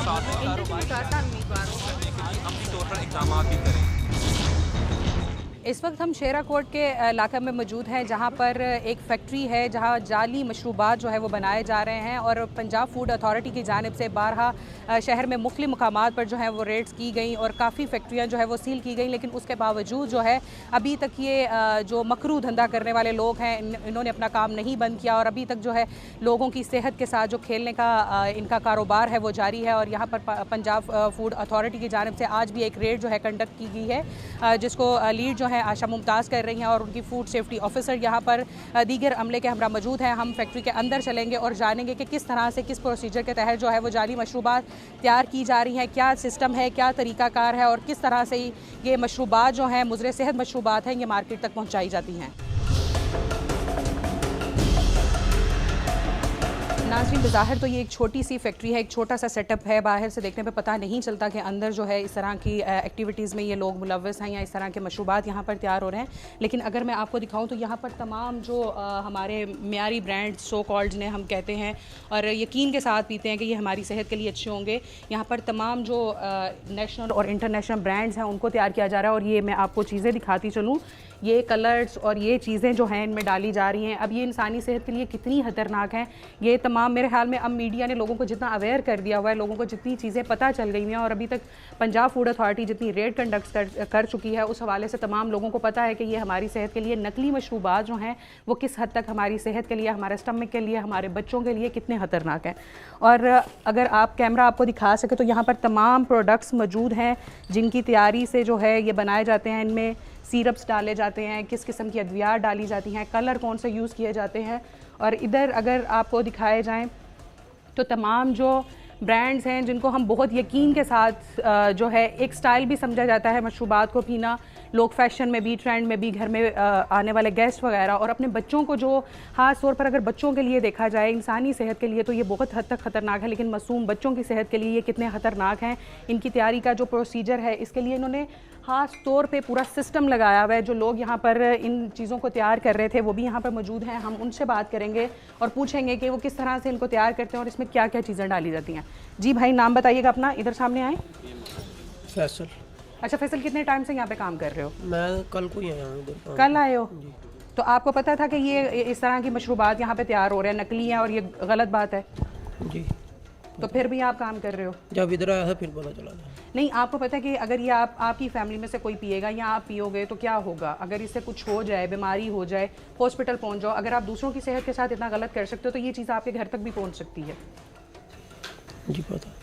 अपनी तौर पर इक़दाम भी करें। इस वक्त हम शेरा कोट के इलाके में मौजूद हैं, जहां पर एक फैक्ट्री है जहां जाली मशरूबात जो है वो बनाए जा रहे हैं और पंजाब फूड अथॉरिटी की जानिब से बारहा शहर में मुख्तलिफ मकामात पर जो है वो रेड्स की गई और काफ़ी फैक्ट्रियाँ जो है वो सील की गई। लेकिन उसके बावजूद जो है अभी तक ये जो मकरू धंधा करने वाले लोग हैं इन्होंने अपना काम नहीं बंद किया और अभी तक जो है लोगों की सेहत के साथ जो खेलने का इनका कारोबार है वो जारी है। और यहाँ पर पंजाब फूड अथॉरिटी की जानिब से आज भी एक रेड जो है कंडक्ट की गई है, जिसको लीड जो है आशा मुमताज़ कर रही हैं और उनकी फूड सेफ्टी ऑफिसर यहाँ पर दीगर अमले के हमरा मौजूद हैं। हम फैक्ट्री के अंदर चलेंगे और जानेंगे कि किस तरह से किस प्रोसीजर के तहत जो है वो जाली मशरूबात तैयार की जा रही हैं, क्या सिस्टम है, क्या तरीक़ाकार है और किस तरह से ये मशरूबात जो हैं मुज़र सेहत मशरूबात हैं ये मार्केट तक पहुँचाई जाती हैं। नाज़रीन, बज़ाहिर तो ये एक छोटी सी फैक्ट्री है, एक छोटा सा सेटअप है। बाहर से देखने पे पता नहीं चलता कि अंदर जो है इस तरह की एक्टिविटीज़ में ये लोग मुलव्वस हैं या इस तरह के मशरूबात यहाँ पर तैयार हो रहे हैं। लेकिन अगर मैं आपको दिखाऊँ तो यहाँ पर तमाम जो हमारे मियारी ब्रांड सो कॉल्ड जिन्हें हम कहते हैं और यकीन के साथ पीते हैं कि ये हमारी सेहत के लिए अच्छे होंगे, यहाँ पर तमाम जो नेशनल और इंटरनेशनल ब्रांड्स हैं उनको तैयार किया जा रहा है। और ये मैं आपको चीज़ें दिखाती चलूँ, ये कलर्स और ये चीज़ें जो हैं इनमें डाली जा रही हैं। अब ये इंसानी सेहत के लिए कितनी ख़तरनाक हैं ये तमाम, मेरे ख्याल में अब मीडिया ने लोगों को जितना अवेयर कर दिया हुआ है, लोगों को जितनी चीज़ें पता चल गई हैं और अभी तक पंजाब फूड अथॉरिटी जितनी रेड कंडक्ट कर चुकी है उस हवाले से तमाम लोगों को पता है कि ये हमारी सेहत के लिए नकली मशरूबात जो हैं वो किस हद तक हमारी सेहत के लिए, हमारे स्टमक के लिए, हमारे बच्चों के लिए कितने ख़तरनाक हैं। और अगर आप कैमरा आपको दिखा सके तो यहाँ पर तमाम प्रोडक्ट्स मौजूद हैं जिनकी तैयारी से जो है ये बनाए जाते हैं। इनमें सिरप्स डाले जाते हैं, किस किस्म की अद्वियात डाली जाती हैं, कलर कौन से यूज़ किए जाते हैं। और इधर अगर आपको दिखाए जाएं तो तमाम जो ब्रांड्स हैं जिनको हम बहुत यकीन के साथ जो है एक स्टाइल भी समझा जाता है मशरूबात को पीना, लोग फैशन में भी, ट्रेंड में भी, घर में आने वाले गेस्ट वगैरह और अपने बच्चों को, जो ख़ास तौर पर अगर बच्चों के लिए देखा जाए इंसानी सेहत के लिए तो ये बहुत हद तक ख़तरनाक है, लेकिन मासूम बच्चों की सेहत के लिए ये कितने ख़तरनाक हैं। इनकी तैयारी का जो प्रोसीजर है इसके लिए इन्होंने ख़ास तौर पे पूरा सिस्टम लगाया हुआ है। जो लोग यहाँ पर इन चीज़ों को तैयार कर रहे थे वो भी यहाँ पर मौजूद हैं, हम उनसे बात करेंगे और पूछेंगे कि वो किस तरह से इनको तैयार करते हैं और इसमें क्या क्या चीज़ें डाली जाती हैं। जी भाई, नाम बताइएगा अपना, इधर सामने आए। फैसल। अच्छा फैसल, कितने टाइम से यहाँ पे काम कर रहे हो? मैं कल को ही आया हूँ। कल आए हो? तो आपको पता था कि ये इस तरह की मशरूबात यहाँ पे तैयार हो रहे हैं, नकली हैं और ये गलत बात है? जी। तो फिर भी आप काम कर रहे हो? जब इधर आया था फिर पता चला था। नहीं, आपको पता है कि अगर ये आपकी फैमिली में से कोई पिएगा या आप पियोगे तो क्या होगा? अगर इससे कुछ हो जाए, बीमारी हो जाए, हॉस्पिटल पहुँच जाओ, अगर आप दूसरों की सेहत के साथ इतना गलत कर सकते हो तो ये चीज़ आपके घर तक भी पहुँच सकती है। जी पता।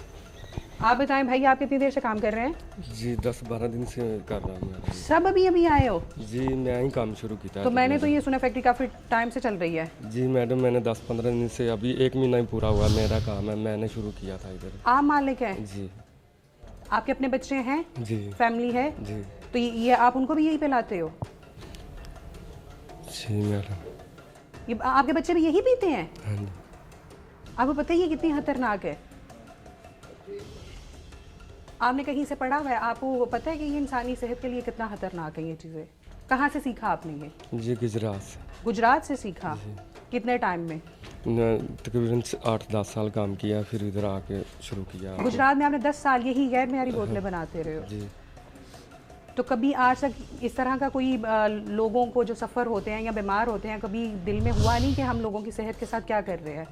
आप बताएं भाई, आप कितनी देर से काम कर रहे हैं? जी 10-12 दिन से कर रहा हूँ। सब अभी आए हो? जी मैं ही काम शुरू किया तो मैंने तो ये सुना फैक्ट्री काफ़ी टाइम से चल रही है। जी मैडम, मैंने 10-15 दिन से, अभी 1 महीना ही पूरा हुआ मेरा काम है, मैंने शुरू किया था इधर। आप मालिक हैं? जी। आपके अपने बच्चे हैं? जी। फैमिली है? जी। तो ये आप उनको भी यही पिलाते हो? जी मैडम। ये आपके बच्चे भी यही पीते हैं? हाँ जी। आपको पता है ये कितनी खतरनाक है? आपने कहीं से पढ़ा हुआ है? आपको पता है कि ये इंसानी सेहत के लिए कितना खतरनाक है ये चीज़ें? कहाँ से सीखा आपने ये? जी गुजरात से। गुजरात से सीखा? कितने टाइम में? तकरीबन 8-10 साल काम किया, फिर इधर आके शुरू किया। गुजरात में आपने 10 साल यही गैर मेरी बोतलें बनाते रहे हो? जी। तो कभी आज तक इस तरह का कोई लोगों को जो सफ़र होते हैं या बीमार होते हैं, कभी दिल में हुआ नहीं कि हम लोगों की सेहत के साथ क्या कर रहे हैं?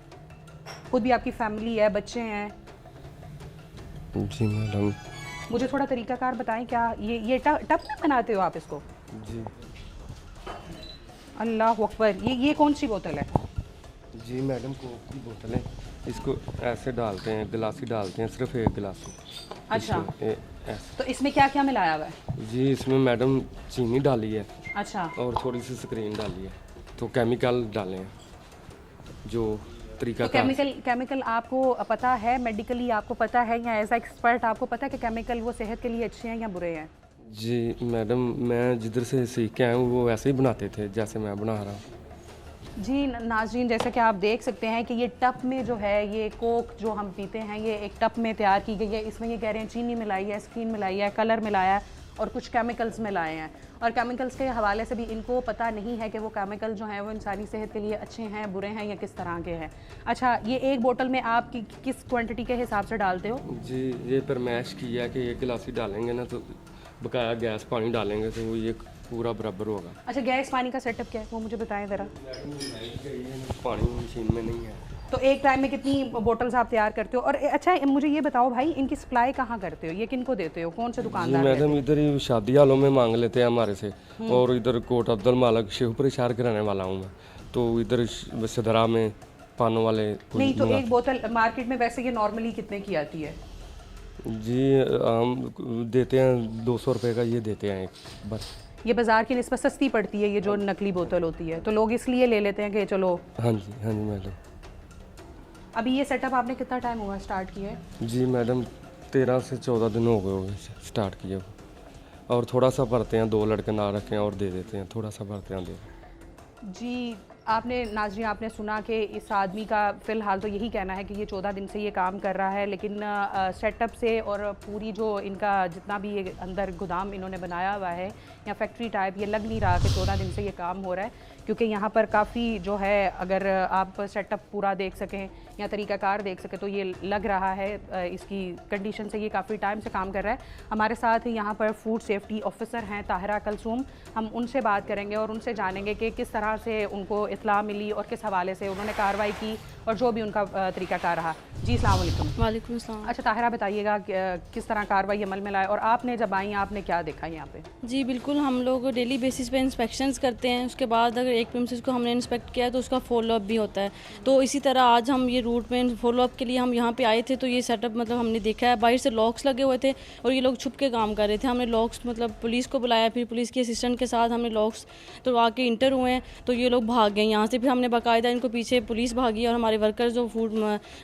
खुद भी आपकी फैमिली है, बच्चे हैं। जी मैडम। मुझे थोड़ा तरीकाकार बताएं, क्या ये टब में बनाते हो आप इसको? जी। अल्लाह अकबर, ये कौन सी बोतल है? जी मैडम, कोक की बोतल है, इसको ऐसे डालते हैं, गिलासी डालते हैं, सिर्फ एक गिलास। अच्छा। तो इसमें क्या क्या मिलाया हुआ है? जी इसमें मैडम चीनी डाली है। अच्छा। और थोड़ी सी स्क्रीन डाली है, तो केमिकल डाले हैं जो तरीका। तो केमिकल आपको पता है, मेडिकली आपको पता है या एज एक्सपर्ट आपको पता है कि केमिकल वो सेहत के लिए अच्छे हैं या बुरे हैं? जी मैडम, मैं जिधर से सीख के आया हूँ वो वैसे ही बनाते थे जैसे मैं बना रहा हूँ। जी नाज़रीन, जैसा कि आप देख सकते हैं कि ये टब में जो है ये कोक जो हम पीते हैं ये एक टब में तैयार की गई है। इसमें ये कह रहे हैं चीनी मिलाई है, स्क्रीन मिलाई है, कलर मिलाया है और कुछ केमिकल्स मिलाए हैं, और केमिकल्स के हवाले से भी इनको पता नहीं है कि वो केमिकल जो हैं वो इंसानी सेहत के लिए अच्छे हैं, बुरे हैं या किस तरह के हैं। अच्छा, ये एक बोतल में आप किस क्वांटिटी के हिसाब से डालते हो? जी, ये फरमाइश की है कि 1 गिलास ही डालेंगे ना, तो बकाया गैस पानी डालेंगे तो वो ये पूरा बराबर होगा। अच्छा, गैस पानी का सेटअप क्या है वो मुझे बताएं ज़रा। पानी मशीन में नहीं है। तो एक टाइम में कितनी बोतल्स आप तैयार करते हो? और अच्छा मुझे ये बताओ भाई, इनकी सप्लाई कहाँ करते हो? ये किनको देते हो? कौन से जी दुकानदार? मैडम, इधर ही शादी हालों में मांग लेते हैं हमारे से, और इधर कोट अब्दुल मालिक शेखपुर शहर के रहने वाला हूँ मैं, तो इधर सदरा में पानों वाले नहीं, तो एक बोतल मार्केट में वैसे ये नॉर्मली कितने की आती है? जी हम देते हैं 200 रुपये का, ये देते हैं एक बस। ये बाज़ार की निस्बत सस्ती पड़ती है ये जो नकली बोतल होती है, तो लोग इसलिए ले लेते हैं कि चलो। हाँ जी मैडम। अभी ये सेटअप आपने कितना टाइम हुआ स्टार्ट किया है? जी मैडम, 13 से 14 दिन हो गए होंगे स्टार्ट किए, और थोड़ा सा भरते हैं, 2 लड़के ना रखें और दे देते हैं, थोड़ा सा भरते हैं दे। जी, आपने नाज़रीन आपने सुना कि इस आदमी का फ़िलहाल तो यही कहना है कि ये 14 दिन से ये काम कर रहा है, लेकिन सेटअप से और पूरी जो इनका जितना भी ये अंदर गोदाम इन्होंने बनाया हुआ है या फैक्ट्री टाइप, ये लग नहीं रहा कि 14 दिन से ये काम हो रहा है, क्योंकि यहाँ पर काफ़ी जो है, अगर आप सेटअप पूरा देख सकें या तरीक़ाकार देख सकें तो ये लग रहा है इसकी कंडीशन से ये काफ़ी टाइम से काम कर रहा है। हमारे साथ यहाँ पर फूड सेफ्टी ऑफिसर हैं ताहिरा कलसूम, हम उनसे बात करेंगे और उनसे जानेंगे कि किस तरह से उनको इत्तला मिली और किस हवाले से उन्होंने कार्रवाई की और जो भी उनका तरीक़ाकार रहा। जी अस्सलाम वालेकुम। वालेकुम अस्सलाम। अच्छा ताहिरा, बताइएगा किस तरह कार्रवाई अमल में लाए और आपने जब आई आपने क्या देखा यहाँ पे? जी बिल्कुल, हम लोग डेली बेसिस पे इंस्पेक्शंस करते हैं, उसके बाद अगर एक प्रीमिसेस को हमने इंस्पेक्ट किया है तो उसका फॉलोअप भी होता है। तो इसी तरह आज हम ये रूट में फॉलोअप के लिए हम यहाँ पे आए थे, तो ये सेटअप मतलब हमने देखा है, बाहर से लॉक्स लगे हुए थे और ये लोग छुप के काम कर रहे थे। हमने लॉक्स मतलब पुलिस को बुलाया, फिर पुलिस के असिस्टेंट के साथ हमने लॉक्स तो आके इंटर हुए हैं, तो ये लोग भाग गए यहाँ से। फिर हमने बाकायदा इनको पीछे पुलिस भागी और हमारे वर्कर्स जो फूड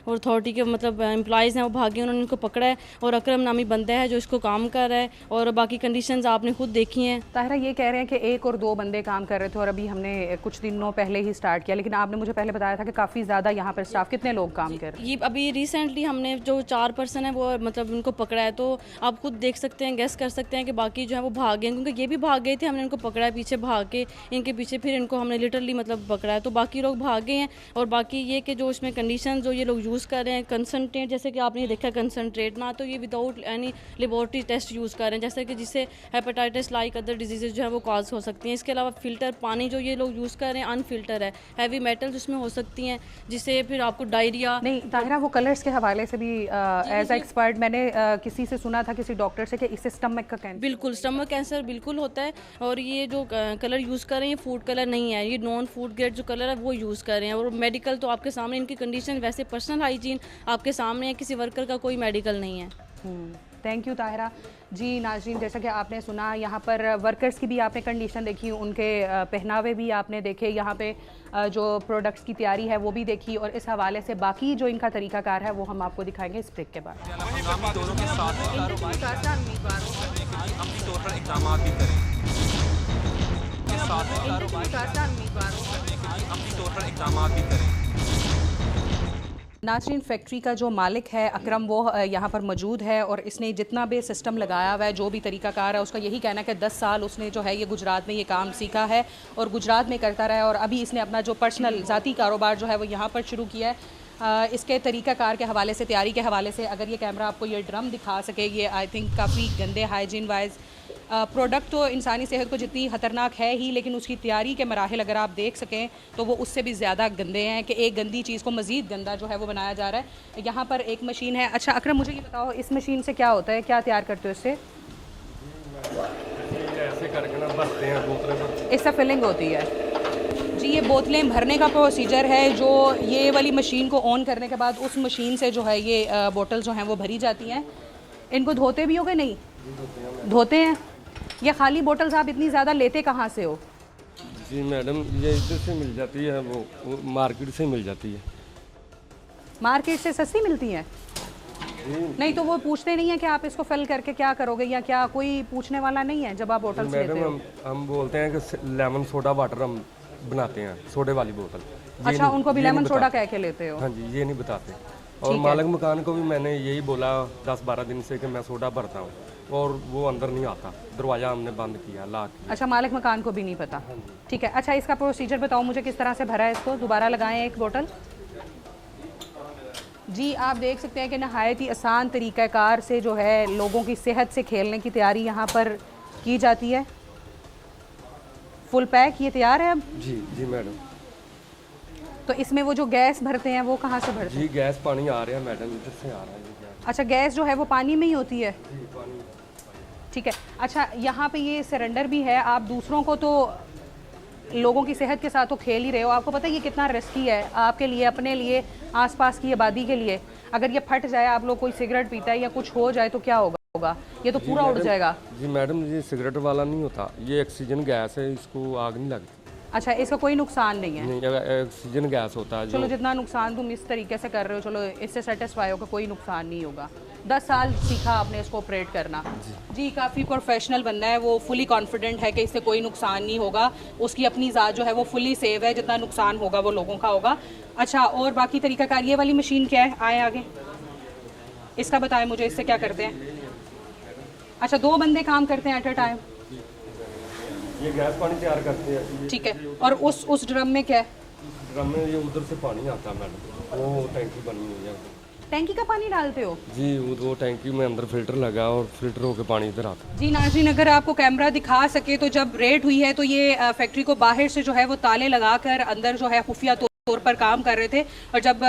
अथॉरिटी के मतलब एम्प्लॉयज़ हैं वो भागे, उन्होंने इनको पकड़ा है और अकरम नामी बंदा है जो इसको काम कर रहा है, और बाकी कंडीशंस आपने खुद देखी हैं। ताहिरा, ये कह रहे हैं कि 1 और 2 बंदे काम कर रहे थे और अभी हमने कुछ दिनों पहले ही स्टार्ट किया, लेकिन आपने मुझे पहले बताया था कि काफ़ी ज़्यादा यहाँ पर स्टाफ, कितने लोग काम कर रहे हैं? ये अभी रिसेंटली हमने जो 4 पर्सन है वो मतलब उनको पकड़ा है, तो आप खुद देख सकते हैं, गेस कर सकते हैं कि बाकी जो है वो भाग गए, क्योंकि ये भी भाग गए थे, हमने इनको पकड़ा है पीछे भाग के, इनके पीछे फिर इनको हमने लिटरली मतलब पकड़ा है, तो बाकी लोग भाग गए हैं। और बाकी ये कि जो इसमें कंडीशन जो ये लोग यूज़ कर रहे हैं, कंसनट्रेट जैसे कि आपने देखा कंसनट्रेट ना, तो ये without any laboratory test use कर रहे हैं, जैसे कि जिससे हेपेटाइटिस लाइक अदर डिजीज़ जो है वो कॉज हो सकती हैं। इसके अलावा फ़िल्टर पानी जो ये लोग यूज़ कर रहे हैं अनफिल्टर है, हैवी मेटल्स उसमें हो सकती हैं जिससे फिर आपको डायरिया। नहीं ताहिरा, वो कलर्स के हवाले से भी एज एक्सपर्ट मैंने किसी से सुना था, किसी डॉक्टर से, कि इससे स्टमक का कैंसर, बिल्कुल स्टमक कैंसर बिल्कुल होता है। और ये जो कलर यूज़ कर रहे हैं ये फूड कलर नहीं है, ये नॉन फूड ग्रेड जो कलर है वो यूज़ कर रहे हैं। और मेडिकल तो आपके सामने इनकी कंडीशन, वैसे पर्सनल हाइजीन आपके सामने है, किसी वर्कर का कोई मेडिकल नहीं है। Thank you Tahira. जी नाज़रीन, जैसा कि आपने सुना, यहाँ पर वर्कर्स की भी आपने कंडीशन देखी, उनके पहनावे भी आपने देखे, यहाँ पे जो प्रोडक्ट्स की तैयारी है वो भी देखी, और इस हवाले से बाकी जो इनका तरीकाकार है वो हम आपको दिखाएंगे इस ब्रेक के बाद। हंगामी दौरों के साथ अपनी तौर पर इक़दाम भी करें। अपनी तौर पर इक़दाम भी करें। नाज़रीन, फैक्ट्री का जो मालिक है अकरम, वो यहाँ पर मौजूद है और इसने जितना भी सिस्टम लगाया हुआ है, जो भी तरीकाकार है, उसका यही कहना है कि 10 साल उसने जो है ये गुजरात में ये काम सीखा है और गुजरात में करता रहा है, और अभी इसने अपना जो पर्सनल ज़ाती कारोबार जो है वो यहाँ पर शुरू किया है। इसके तरीकाकार के हवाले से, तैयारी के हवाले से, अगर ये कैमरा आपको ये ड्रम दिखा सके, ये आई थिंक काफ़ी गंदे हाइजीन वाइज प्रोडक्ट तो इंसानी सेहत को जितनी ख़तरनाक है ही, लेकिन उसकी तैयारी के मराहिल अगर आप देख सकें तो वो उससे भी ज़्यादा गंदे हैं, कि एक गंदी चीज़ को मज़ीद गंदा जो है वो बनाया जा रहा है। यहाँ पर एक मशीन है। अच्छा अकरम, मुझे ये बताओ, इस मशीन से क्या होता है, क्या तैयार करते हो इससे? ऐसे करके ना भरते हैं बोतलें, इससे फिलिंग होती है। जी, ये बोतलें भरने का प्रोसीजर है, जो ये वाली मशीन को ऑन करने के बाद उस मशीन से जो है ये बोतल जो हैं वो भरी जाती हैं। इनको धोते भी होगे? नहीं धोते हैं। ये खाली बोतल्स आप इतनी ज़्यादा लेते कहाँ से हो? जी मैडम, ये इधर से मिल जाती है, वो मार्केट से मिल जाती है। मार्केट से सस्ती मिलती हैं? नहीं तो वो पूछते नहीं है कि आप इसको फिल करके क्या करोगे, या क्या कोई पूछने वाला नहीं है जब आप बोतल लेते हो? मैडम, हम बोलते हैं कि लेमन सोडा वाटर हम बनाते हैं, सोडे वाली बोतल। अच्छा, उनको भी लेमन सोडा कह के लेते हो? हाँ जी, ये नहीं बताते। और मालिक मकान को भी मैंने यही बोला 10-12 दिन से कि मैं सोडा भरता हूँ, और वो अंदर नहीं आता, दरवाज़ा हमने बंद किया लॉक किया। अच्छा, मालिक मकान को भी नहीं पता। ठीक है, अच्छा इसका प्रोसीजर बताओ मुझे, किस तरह से भरा है इसको? दोबारा लगाएं एक बोतल। जी आप देख सकते हैं कि नहायत ही आसान तरीक़ाकार से जो है लोगों की सेहत से खेलने की तैयारी यहाँ पर की जाती है। फुल पैक ये तैयार है अब? जी जी मैडम। तो इसमें वो जो गैस भरते हैं वो कहाँ से भरते हैं? जी गैस पानी आ रहा है मैडम, इधर से आ रहा है ये गैस। अच्छा, गैस जो है वो पानी में ही होती है? जी पानी। ठीक है। अच्छा, यहाँ पे ये सिलेंडर भी है, आप दूसरों को तो लोगों की सेहत के साथ तो खेल ही रहे हो, आपको पता है ये कितना रिस्की है आपके लिए, अपने लिए, आसपास की आबादी के लिए। अगर ये फट जाए, आप लोग कोई सिगरेट पीता है या कुछ हो जाए तो क्या होगा? ये तो पूरा उड़ जाएगा। जी मैडम, ये सिगरेट वाला नहीं होता, ये ऑक्सीजन गैस है, इसको आग नहीं लगती। अच्छा, इसका कोई नुकसान नहीं है? नहीं, ऑक्सीजन गैस होता है चलो, जो। जितना नुकसान तुम इस तरीके से कर रहे हो, चलो इससे सेटिस्फाई हो कि कोई नुकसान नहीं होगा। 10 साल सीखा आपने इसको ऑपरेट करना। जी काफ़ी प्रोफेशनल बंदा है, वो फुली कॉन्फिडेंट है कि इससे कोई नुकसान नहीं होगा, उसकी अपनी ज़ात जो है वो फुली सेव है, जितना नुकसान होगा वो लोगों का होगा। अच्छा, और बाकी तरीकाकार ये वाली मशीन क्या है? आए आगे, इसका बताएं मुझे, इससे क्या करते हैं? अच्छा, 2 बंदे काम करते हैं एट अ टाइम? ये गैस पानी तैयार करते हैं। ठीक है। और उस ड्रम में क्या है? ड्रम में ये उधर से पानी आता है मैडम, वो टैंकी बनी हुई है। टैंकी का पानी डालते हो? जी वो टैंकी में अंदर फिल्टर लगा और फिल्टर होकर पानी इधर आता है। जी नाज़रीन, अगर आपको कैमरा दिखा सके तो जब रेड हुई है तो ये फैक्ट्री को बाहर से जो है वो ताले लगाकर अंदर जो है खुफिया तौर पर काम कर रहे थे, और जब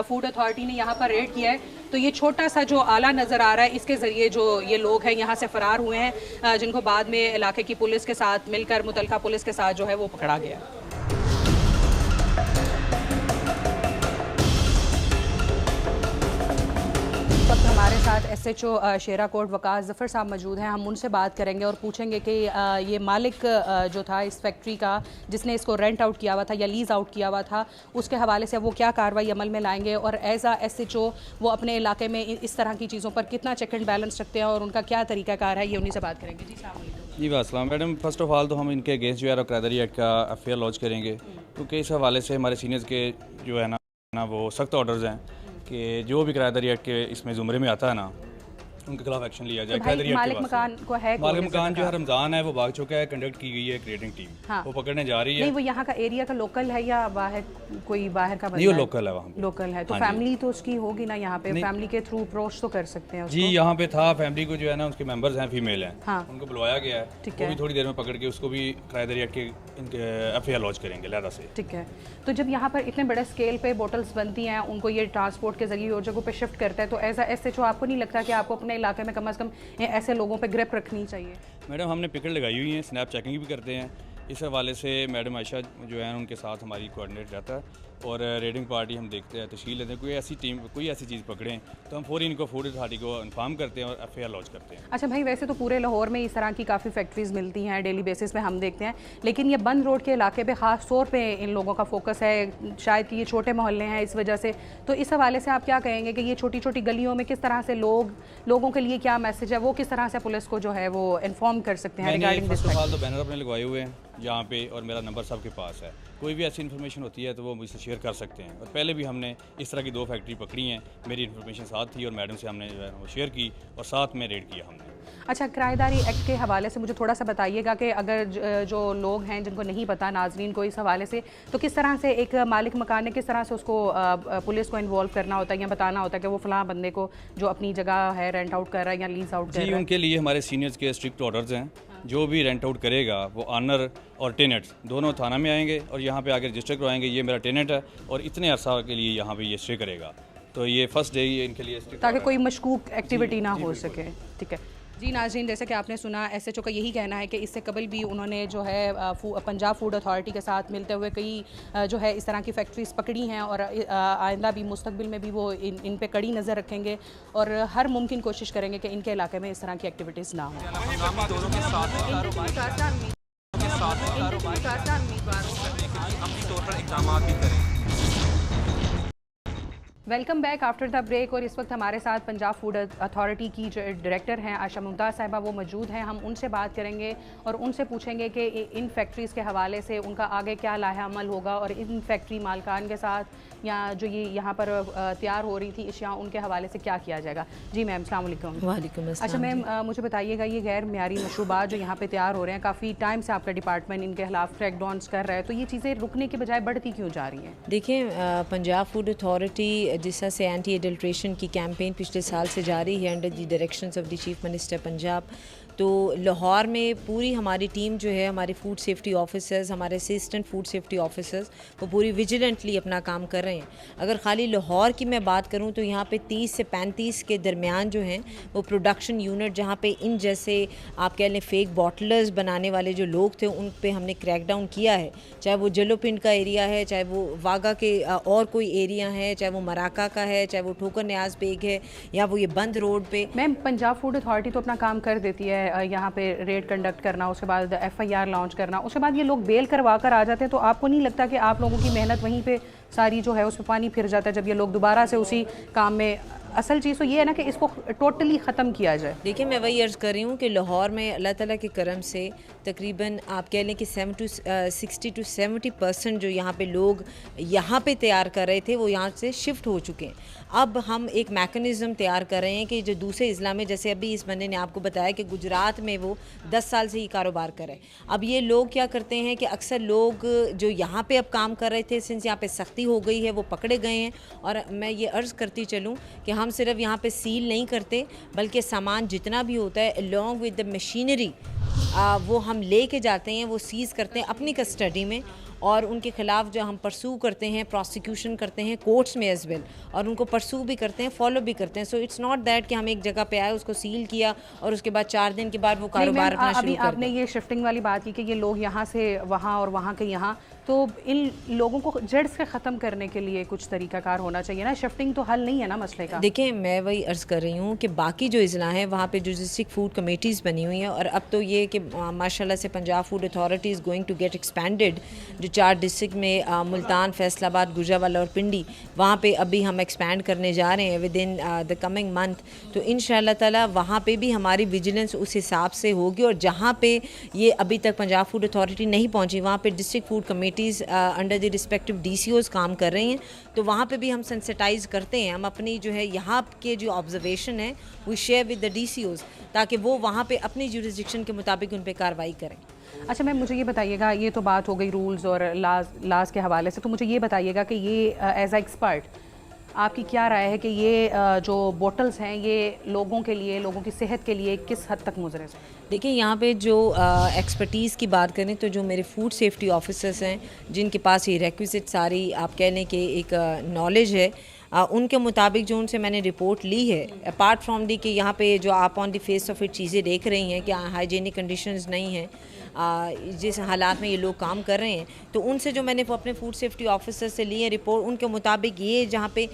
फूड अथॉरिटी ने यहाँ पर रेड किया है तो ये छोटा सा जो आला नज़र आ रहा है, इसके ज़रिए जो ये लोग हैं यहाँ से फ़रार हुए हैं, जिनको बाद में इलाके की पुलिस के साथ मिलकर, मुतलका पुलिस के साथ जो है वो पकड़ा गया। इस वक्त हमारे साथ SHO शेरा कोट वकास ज़फ़र साहब मौजूद हैं। हम उनसे बात करेंगे और पूछेंगे कि ये मालिक जो था इस फैक्ट्री का, जिसने इसको रेंट आउट किया हुआ था या लीज़ आउट किया हुआ था, उसके हवाले से वो क्या कार्रवाई अमल में लाएंगे, और एज आ SHO वो अपने इलाके में इस तरह की चीज़ों पर कितना चेक एंड बैलेंस रखते हैं और उनका क्या तरीक़ाकार है, ये उन्हीं से बात करेंगे। जी जी वास्सलाम मैडम, फ़र्स्ट ऑफ़ ऑल तो हम इनके अगेंस्ट जो है किराएदारी एक्ट का FIR लॉन्च करेंगे, क्योंकि इस हवाले से हमारे सीनियर्स के जो है ना वो सख्त ऑर्डर्स हैं कि जो भी किराएदारी एक्ट के इसमें ज़ुमरे में आता है ना, उनके खिलाफ एक्शन लिया जाए। तो मालिक मकान को है, मालिक मकान जो है रमज़ान है वो भाग चुका है, कंडक्ट की गई है क्रिएटिंग टीम, हाँ। वो पकड़ने जा रही है। नहीं, वो यहाँ का एरिया का लोकल है या बाहर कोई बाहर का? नहीं, वो लोकल है, वहाँ लोकल है। तो हाँ फैमिली तो उसकी होगी ना यहाँ पे, फैमिली के थ्रू अप्रोच तो कर सकते हैं उसको। जी यहाँ पे था, फैमिली को जो है ना उसके मेंबर्स हैं, फीमेल हैं, हाँ। उनको बुलवाया गया है, ठीक वो है। भी थोड़ी देर में पकड़ के उसको भी किराएदारी एक्ट के FIR लॉन्च करेंगे लहदा से। ठीक है। तो जब यहाँ पर इतने बड़े स्केल पे बोटल्स बनती हैं, उनको ये ट्रांसपोर्ट के जरिए और जगहों पे शिफ्ट करता है, तो एज आ SHO आपको नहीं लगता कि आपको अपने इलाके में कम से कम ऐसे लोगों पे ग्रिप रखनी चाहिए? मैडम हमने पिकेट लगाई हुई है, स्नैप चेकिंग भी करते हैं। इस हवाले से मैडम आयशा जो है उनके साथ हमारी कोऑर्डिनेट रहता है, और रेडिंग पार्टी हम देखते हैं, तश्कील लेते हैं। कोई ऐसी टीम कोई ऐसी चीज़ पकड़ें तो हम फौरी इनको फूड अथॉरिटी को इन्फॉर्म करते हैं और FIR लॉन्च करते हैं। अच्छा भाई, वैसे तो पूरे लाहौर में इस तरह की काफ़ी फैक्ट्रीज़ मिलती हैं, डेली बेसिस पे हम देखते हैं, लेकिन ये बंद रोड के इलाके पे ख़ास तौर पे इन लोगों का फोकस है, शायद कि ये छोटे मोहल्ले हैं इस वजह से। तो इस हवाले से आप क्या कहेंगे कि ये छोटी छोटी गलियों में किस तरह से लोगों के लिए क्या मैसेज है, वो किस तरह से पुलिस को जो है वो इन्फॉर्म कर सकते हैं regarding this? First of all तो बैनर अपने लगवाए हुए हैं यहाँ पे, और मेरा नंबर सबके पास है, कोई भी ऐसी इन्फॉर्मेशन होती है तो वो मुझसे शेयर कर सकते हैं। और पहले भी हमने इस तरह की 2 फैक्ट्री पकड़ी हैं, मेरी इन्फॉर्मेशन साथ थी और मैडम से हमने जो है वो शेयर की और साथ में रेड किया हमने। अच्छा, किराएदारी एक्ट के हवाले से मुझे थोड़ा सा बताइएगा कि अगर जो लोग हैं जिनको नहीं पता, नाजरीन को, इस हवाले से, तो किस तरह से एक मालिक मकान ने किस तरह से उसको पुलिस को इन्वॉल्व करना होता है या बताना होता है कि वो फलां बंदे को जो अपनी जगह है रेंट आउट कर रहा है या लीज आउट कर जी रहा है? उनके लिए हमारे सीनियर्स के स्ट्रिक्ट ऑर्डर्स हैं, जो भी रेंट आउट करेगा वो ऑनर और टेनेंट्स दोनों थाना में आएंगे और यहाँ पे आकर रजिस्टर करवाएंगे, ये मेरा टेनेंट है और इतने अरसा के लिए यहाँ पे ये स्टे करेगा। तो ये फर्स्ट डे ये इनके लिए strict ताकि order कोई है। मशकूक एक्टिविटी ना हो सके। ठीक है जी नाज़रीन, जैसे कि आपने सुना, SHO का यही कहना है कि इससे कबल भी उन्होंने जो है पंजाब फूड अथॉरिटी के साथ मिलते हुए कई जो है इस तरह की फैक्ट्रीज़ पकड़ी हैं, और आइंदा भी मुस्तकबिल में भी वो इन पे कड़ी नज़र रखेंगे और हर मुमकिन कोशिश करेंगे कि इनके इलाके में इस तरह की एक्टिविटीज़ ना हो। हंगामी दौरों के साथ में अमली तौर पर इक़दाम भी करें। Welcome back after the break. और इस वक्त हमारे साथ पंजाब फूड अथॉरिटी की जो डायरेक्टर हैं आशा मुमताज़ साहिबा, वो मौजूद हैं। हम उनसे बात करेंगे और उनसे पूछेंगे कि इन फैक्ट्रीज़ के हवाले से उनका आगे क्या लाहे अमल होगा और इन फैक्ट्री मालकान के साथ या जो ये यहाँ पर तैयार हो रही थी अशिया उनके हवाले से क्या किया जाएगा। जी मैम, अस्सलाम वालेकुम। वालेकुम अस्सलाम। अच्छा मैम, मुझे बताइएगा ये गैर मियारी मशरूबात जो यहाँ पे तैयार हो रहे हैं, काफ़ी टाइम से आपका डिपार्टमेंट इनके खिलाफ क्रैकडाउन्स कर रहा है, तो ये चीज़ें रुकने के बजाय बढ़ती क्यों जा रही हैं? देखिए, पंजाब फूड अथॉरिटी जिस तरह से एंटी एडल्ट्रेशन की कैंपेन पिछले साल से जारी है under the directions of the chief minister Punjab, तो लाहौर में पूरी हमारी टीम जो है, हमारे फूड सेफ्टी ऑफिसर्स, हमारे असिस्टेंट फूड सेफ्टी ऑफिसर्स, वो पूरी विजिलेंटली अपना काम कर रहे हैं। अगर खाली लाहौर की मैं बात करूं तो यहाँ पे 30 से 35 के दरमियान जो हैं वो प्रोडक्शन यूनिट, जहाँ पे इन जैसे आप कह लें फेक बॉटलर्स बनाने वाले जो लोग थे उन पे हमने क्रैकडाउन किया है। चाहे वो जलोपिंड का एरिया है, चाहे वो वागा के और कोई एरिया है, चाहे वो मराका का है, चाहे वो ठोकर न्याज बेग है, या वो ये बंद रोड पे। मैम, पंजाब फूड अथॉरिटी तो अपना काम कर देती है, यहाँ पे रेड कंडक्ट करना, उसके बाद FIR लॉन्च करना, उसके बाद ये लोग बेल करवा कर आ जाते हैं, तो आपको नहीं लगता कि आप लोगों की मेहनत वहीं पे सारी जो है उस पर पानी फिर जाता है जब ये लोग दोबारा से उसी काम में? असल चीज़ तो ये है ना कि इसको टोटली ख़त्म किया जाए। देखिए, मैं वही अर्ज़ कर रही हूँ कि लाहौर में अल्लाह ताला के करम से तकरीबन आप कह लें कि 60 to 70% जो यहाँ पे लोग यहाँ पे तैयार कर रहे थे वो यहाँ से शिफ्ट हो चुके हैं। अब हम एक मैकेनिज़्म तैयार कर रहे हैं कि जो दूसरे इज़ला में, जैसे अभी इस बंदे ने आपको बताया कि गुजरात में वो 10 साल से ही कारोबार कर रहे हैं। अब ये लोग क्या करते हैं कि अक्सर लोग जो यहाँ पे अब काम कर रहे थे, सिंस यहाँ पे सख्ती हो गई है, वो पकड़े गए हैं। और मैं ये अर्ज़ करती चलूँ कि हम सिर्फ यहाँ पे सील नहीं करते, बल्कि सामान जितना भी होता है अलॉन्ग विद द मशीनरी वो हम ले के जाते हैं, वो सीज़ करते हैं अपनी कस्टडी में, और उनके ख़िलाफ़ जो हम परसू करते हैं, प्रोसिक्यूशन करते हैं कोर्ट्स में एज वेल, और उनको परसू भी करते हैं, फॉलो भी करते हैं। सो इट्स नॉट दैट कि हम एक जगह पे आए, उसको सील किया और उसके बाद 4 दिन के बाद वो कारोबार अपना शुरू कर आपने ये शिफ्टिंग वाली बात की कि ये लोग यहाँ से वहाँ और वहाँ के यहाँ, तो इन लोगों को जड़ से ख़त्म करने के लिए कुछ तरीकाकार होना चाहिए ना। शिफ्टिंग तो हल नहीं है ना मसले का। देखिए, मैं वही अर्ज़ कर रही हूँ कि बाकी जो इज़ला हैं वहाँ पे जो डिस्ट्रिक्ट फूड कमेटीज़ बनी हुई हैं, और अब तो ये कि माशाल्लाह से Punjab food authority is going to get expanded. जो 4 डिस्ट्रिक्ट में मुल्तान, फैसलाबाद, गुजरावाला और पिंडी, वहाँ पे अभी हम एक्सपैंड करने जा रहे हैं with in the coming month. तो इंशाअल्लाह ताला वहाँ पे भी हमारी विजिलेंस उस हिसाब से होगी, और जहाँ पे ये अभी तक पंजाब फूड अथॉरिटी नहीं पहुँची वहाँ पे district food committees under the respective DCOs काम कर रही हैं। तो वहाँ पे भी हम सेंसिटाइज़ करते हैं, हम अपनी जो है यहाँ के जो ऑब्जर्वेशन है वो शेयर विद द DCOs, ताकि वो वहाँ पे अपनी जुरिस्डिक्शन के मुताबिक उन पे कार्रवाई करें। अच्छा मैम, मुझे ये बताइएगा, ये तो बात हो गई रूल्स और लाज के हवाले से, तो मुझे ये बताइएगा कि ये एज ए एक्सपर्ट आपकी क्या राय है कि ये जो बोटल्स हैं ये लोगों के लिए, लोगों की सेहत के लिए किस हद तक मुज़र है? देखिए, यहाँ पे जो एक्सपर्टीज़ की बात करें तो जो मेरे फूड सेफ्टी ऑफिसर्स हैं, जिनके पास ये रेक्विजिट सारी आप कह लें कि एक नॉलेज है, उनके मुताबिक जो उनसे मैंने रिपोर्ट ली है, अपार्ट फ्रॉम दी कि यहाँ पे जो आप on the face of it चीज़ें देख रही हैं कि हाइजीनिक कंडीशंस नहीं हैं, जिस हालात में ये लोग काम कर रहे हैं, तो उनसे जो मैंने अपने फूड सेफ्टी ऑफिसर से ली है रिपोर्ट, उनके मुताबिक ये जहाँ पे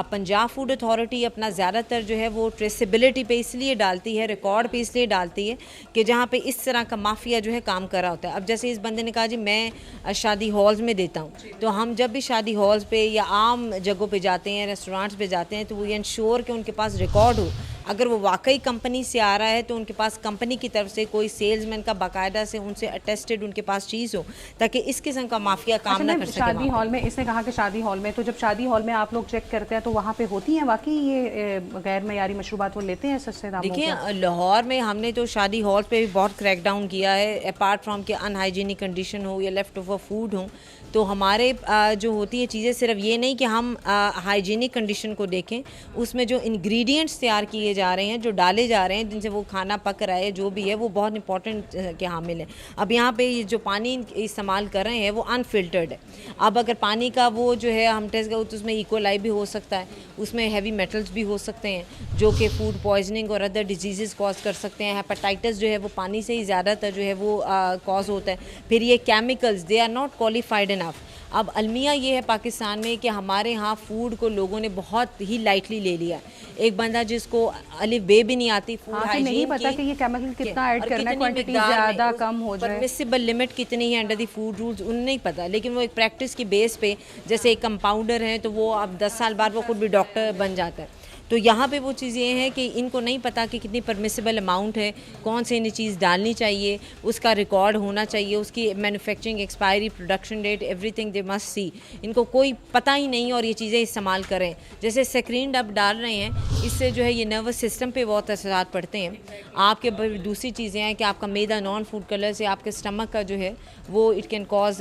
पंजाब फूड अथॉरिटी अपना ज़्यादातर जो है वो ट्रेसिबिलिटी पे इसलिए डालती है, रिकॉर्ड पे इसलिए डालती है कि जहाँ पे इस तरह का माफिया जो है काम कर रहा होता है। अब जैसे इस बंदे ने कहा जी मैं शादी हॉल्स में देता हूँ, तो हम जब भी शादी हॉल्स पे या आम जगहों पे जाते हैं, रेस्टोरेंट्स पे जाते हैं, तो वो ये इंश्योर कि उनके पास रिकॉर्ड हो। अगर वो वाकई कंपनी से आ रहा है तो उनके पास कंपनी की तरफ से कोई सेल्समैन का बाकायदा से उनसे अटेस्टेड उनके पास चीज़ हो, ताकि इस किस्म का माफिया काम ना कर सके। शादी हॉल में इसने कहा कि शादी हॉल में, तो जब शादी हॉल में आप लोग चेक करते हैं तो वहाँ पे होती हैं वाकई ये गैर मयारी मशरूबात वो लेते हैं सस्ते दामों? देखिए, लाहौर में हमने तो शादी हॉल पे भी बहुत क्रैकडाउन किया है, अपार्ट फ्रॉम के अनहाइजीनिक कंडीशन हो या लेफ्ट ओवर फूड हो। तो हमारे जो होती है चीज़ें, सिर्फ ये नहीं कि हम हाइजीनिक कंडीशन को देखें, उसमें जो इंग्रेडिएंट्स तैयार किए जा रहे हैं, जो डाले जा रहे हैं, जिनसे वो खाना पक रहा है, जो भी है वो बहुत इंपॉर्टेंट के हामिल है। अब यहाँ पे जो पानी इस्तेमाल कर रहे हैं वो अनफिल्टर्ड है। अब अगर पानी का वो जो है हम टेस्ट करें तो उसमें इकोलाई भी हो सकता है, उसमें हैवी मेटल्स भी हो सकते हैं जो कि फूड पॉइजनिंग और अदर डिजीज़ कॉज कर सकते हैं। हेपेटाइटिस जो है वो पानी से ही ज़्यादातर जो है वो कॉज होता है। फिर ये chemicals, they are not qualified in enough. अब अलमिया ये है पाकिस्तान में कि हमारे यहाँ फूड को लोगों ने बहुत ही लाइटली ले लिया। एक बंदा जिसको अलिफ बे भी नहीं आती फूड हाँ, हाइजीन नहीं पता कि ये केमिकल कितना ऐड करना है, क्वांटिटी ज़्यादा कम हो जाए, परमिसिबल लिमिट कितनी है अंडर द फूड रूल्स उन्हें नहीं पता। लेकिन वो एक प्रैक्टिस की बेस पे, जैसे एक कंपाउंडर है तो वो अब 10 साल बाद वो खुद भी डॉक्टर बन जाता है। तो यहाँ पे वो चीज़ ये है कि इनको नहीं पता कि कितनी परमिसिबल अमाउंट है, कौन से इन्हें चीज़ डालनी चाहिए, उसका रिकॉर्ड होना चाहिए, उसकी manufacturing expiry, production date, everything they must see. इनको कोई पता ही नहीं और ये चीज़ें इस्तेमाल करें। जैसे स्क्रीन अब डाल रहे हैं, इससे जो है ये नर्वस सिस्टम पे बहुत असरात पड़ते हैं आपके। दूसरी चीज़ें हैं कि आपका मैदा नॉन फूड कलर से आपके स्टमक का जो है वो it can cause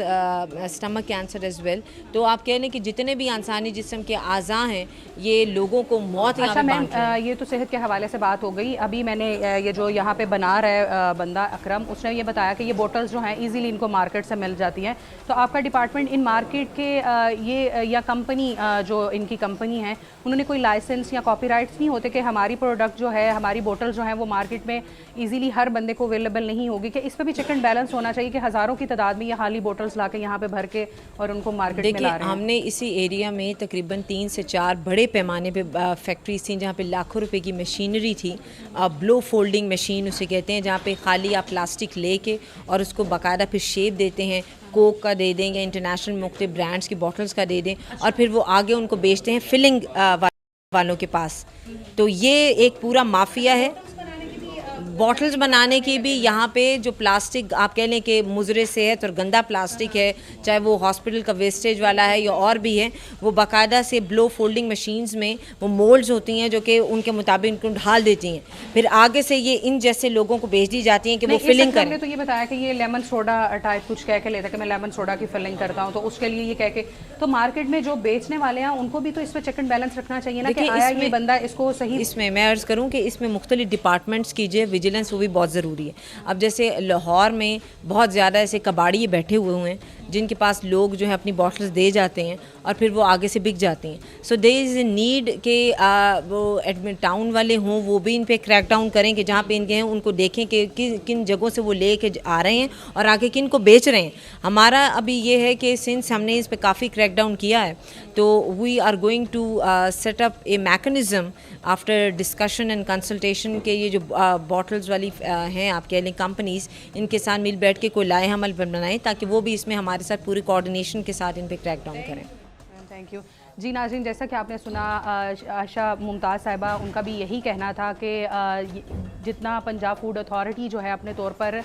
stomach cancer as well. तो आप कह लें कि जितने भी इंसानी जिस्म के अज़ा हैं ये लोगों को मौत। अच्छा मैम, ये तो सेहत के हवाले से बात हो गई। अभी मैंने ये जो यहाँ पे बना रहा है बंदा अकरम, उसने ये बताया कि ये बोटल्स जो हैं इजीली इनको मार्केट से मिल जाती हैं। तो आपका डिपार्टमेंट इन मार्केट के ये या कंपनी जो इनकी कंपनी है उन्होंने कोई लाइसेंस या कॉपीराइट्स नहीं होते कि हमारी प्रोडक्ट जो है, हमारी बोटल जो है वो मार्केट में ईजीली हर बंदे को अवेलेबल नहीं होगी? कि इस पर भी चेक एंड बैलेंस होना चाहिए कि हज़ारों की तादाद में ये खाली बोटल्स ला के यहाँ पे भर के और उनको मार्केट में ला रहे हैं? हमने इसी एरिया में तकरीबन 3 से 4 बड़े पैमाने पे फैक्ट्रीज थी जहाँ पे लाखों रुपए की मशीनरी थी। ब्लो फोल्डिंग मशीन उसे कहते हैं, जहाँ पे खाली आप प्लास्टिक लेके और उसको बाकायदा फिर शेप देते हैं, कोक का दे दें या इंटरनेशनल मुख्तलिफ ब्रांड्स की बॉटल्स का दे दें और फिर वो आगे उनको बेचते हैं फिलिंग वालों के पास। तो ये एक पूरा माफिया है। बॉटल्स बनाने की भी यहाँ पे जो प्लास्टिक आप कह लें कि मुज़रे सेहत और गंदा प्लास्टिक है, चाहे वो हॉस्पिटल का वेस्टेज वाला है या और भी है, वो बाकायदा से ब्लो फोल्डिंग मशीन्स में वो मोल्ड्स होती हैं जो कि उनके मुताबिक उनको ढाल देती हैं, फिर आगे से ये इन जैसे लोगों को भेज दी जाती हैं कि वो फिलिंग करें। तो ये बताया कि ये लेमन सोडा टाइप कुछ कह के लेता है कि मैं लेमन सोडा की फिलिंग करता हूँ, तो उसके लिए ये कह के तो मार्केट में जो बेचने वाले हैं उनको भी तो इस पर चेक एंड बैलेंस रखना चाहिए ना कि आया ये बंदा इसको सही। इसमें मैं अर्ज़ करूँ कि इसमें मुख्तलिफ डिपार्टमेंट्स कीजिए, विजिलेंस वो भी बहुत ज़रूरी है। अब जैसे लाहौर में बहुत ज़्यादा ऐसे कबाड़ी बैठे हुए हैं जिनके पास लोग जो है अपनी बॉटल्स दे जाते हैं और फिर वो आगे से बिक जाती हैं। So there is a need कि वो एडमिट टाउन वाले हों, वो भी इन पे क्रैक डाउन करें कि जहाँ पे इनके हैं उनको देखें कि किन जगहों से वो ले के आ रहे हैं और आगे किन को बेच रहे हैं। हमारा अभी ये है कि सिंस हमने इस पर काफ़ी क्रैक डाउन किया है तो we are going to set up a mechanism after discussion and consultation के ये जो बॉटल्स वाली हैं आप कह लें कंपनीज़, इनके साथ मिल बैठ के कोई लाए अमल बनाएं ताकि वो भी इसमें हमारे साथ पूरी कोऑर्डिनेशन के साथ इन पे क्रैक डाउन करें। थैंक यू जी। नाज़रीन, जैसा कि आपने सुना आशा मुमताज़ साहिबा, उनका भी यही कहना था कि जितना पंजाब फूड अथॉरिटी जो है अपने तौर पर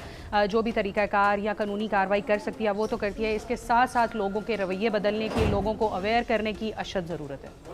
जो भी तरीक़ाकार या कानूनी कार्रवाई कर सकती है वो तो करती है, इसके साथ साथ लोगों के रवैये बदलने की, लोगों को अवेयर करने की अशद ज़रूरत है।